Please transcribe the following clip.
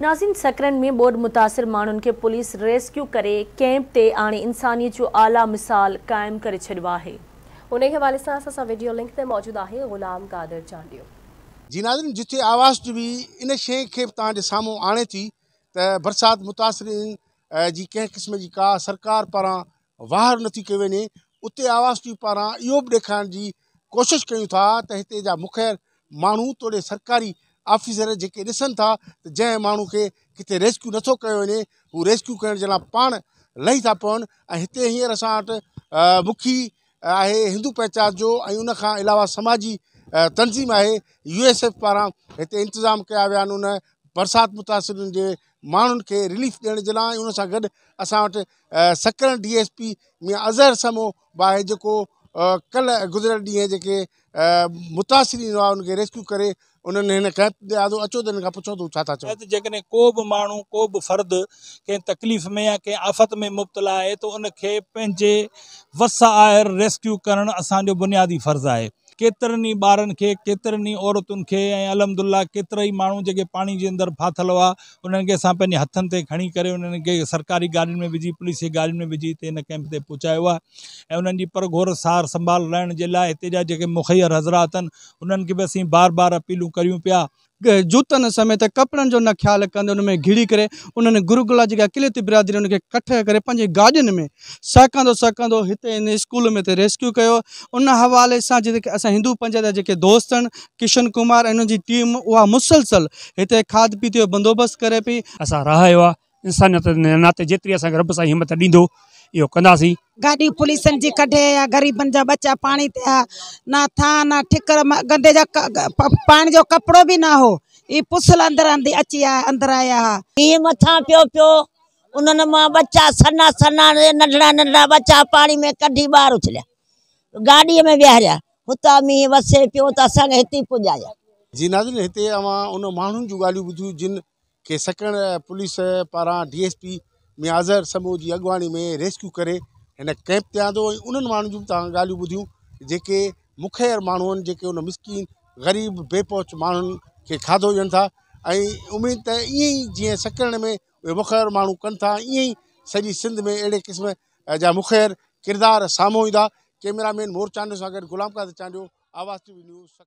नाज़रीन, सकरन में बोड मुतासिर मानुन के पुलिस रेस्क्यू करे कैंप ते आने इंसानियत जो आला मिसाल कायम करे छड़ियो आहे। उन हवाले से असां वीडियो लिंक ते मौजूद है गुलाम कादिर चांडियो। जी नाज़रीन, जिथे आवाज़ भी इन शइ खे तव्हांजे साम्हूं आणे थी त बरसात मुतासिरीन जी कंहिं क़िस्म जी का सरकार पारां वाहर नथी कई वञे, उते आवाज़ टीवी पारां इहो बि ॾेखारण जी कोशिशि कयूं था त हिते जा मुखियर माण्हू तोड़े सरकारी ऑफिसर जेके ॾिसनि था त जंहिं माण्हू खे किथे रेस्क्यू नथो कयो वञे हू रेस्क्यू करण जे लाइ पाण लही था पवनि। ऐं हिते हींअर असां वटि मुखी आहे हिंदू पंचायत जो, ऐं उन खां अलावा समाजी तंज़ीम आहे USF पारां हिते इंतज़ाम कया विया आहिनि उन बरसात मुतासिरनि जे माण्हुनि खे रिलीफ ॾियण जे लाइ। उन सां गॾु असां वटि सकरन DSP मियां अज़हर समो बि आहे जेको कल्ह गुज़िरियल ॾींहं जेके मुतासिरीन हुआ उनखे रेस्क्यू करे उन्हनि हिन कैंप ते आदो अचो त हिन खां पुछो त छा था चओ। जेकॾहिं को बि माण्हू को बि फ़र्द कंहिं तकलीफ़ में या कंहिं आफ़त में मुब्तला आहे त उनखे पंहिंजे वस आहिर रेस्क्यू करणु असांजो बुनियादी फ़र्ज़ु आहे। केतिरनि ई ॿारनि खे, केतिरनि ई औरतुनि खे, ऐं अलहमदुलिल्लाह केतिरा ई माण्हू जेके पाणी जे अंदरि फाथल हुआ उन्हनि खे असां पंहिंजे हथनि ते खणी करे उन्हनि खे सरकारी गाॾियुनि में विझी, पुलिस जी गाॾियुनि में विझी हिते हिन कैंप ते पहुचायो आहे। ऐं उन्हनि जी परघोर सार संभाल रहण जे लाइ हिते जा जेके मुखियर हज़रात आहिनि उन्हनि खे बि असीं बार बार अपीलूं करियूं पिया। जूतनि समेत कपिड़नि जो न ख्यालु कंदे उन में घिड़ी करे उन्हनि गुरुकुला जेका किलियत बिरादरी उनखे कठे करे पंहिंजी गाॾियुनि में सकंदो हिते इन स्कूल में ते रेस्क्यू कयो। उन हवाले सां जेके असां हिंदू पंचायत जा जेके दोस्त आहिनि किशन कुमार ऐं उनजी टीम उहा मुसलसल हिते खाद पीत जो बंदोबस्तु करे पई। असां रहायो आहे इंसानियत नाते जेतिरी असांखे रब सां हिमत ॾींदो इहो कंदासीं। गाड़ी पुलिसन जी कढे या गरीबन जा बच्चा पानी ते ना था ना ठिकर गंदे जा पानी जो कपड़ो भी ना हो ये पुसल अंदर आंदी अची अंदर आया ये मथा पियो उन्होंने मां बच्चा सन्ना सन्ना नंढड़ा नंढड़ा बच्चा पानी में कढी बाहर उछलिया गाड़ी में विहारिया हुता मींह वसे पियो त असांखे हिते पुॼाया। जी नाज़रीन, हिते अवां उन माण्हुनि जूं ॻाल्हियूं ॿुधियूं जिन खे सकरन पुलिस पारां DSP मियां अज़हर समूह जी अॻुवाणी में रेस्क्यू करे हिन कैंप ते आंदो। ऐं उन्हनि माण्हुनि जूं तव्हां ॻाल्हियूं ॿुधियूं जेके मुखियर माण्हू आहिनि जेके उन मिसकीन ग़रीब बेपहुच माण्हुनि खे खाधो ॾियनि था। ऐं उमेद त ईअं ई जीअं सकरन में उहे मुखियर माण्हू कनि था ईअं ई सॼी सिंध में अहिड़े क़िस्म जा मुखियर किरदार साम्हूं ईंदा। कैमरामैन मोर चांडियो सां गॾु गुलाम कादिर चांडियो, आवाज़ TV न्यूज़।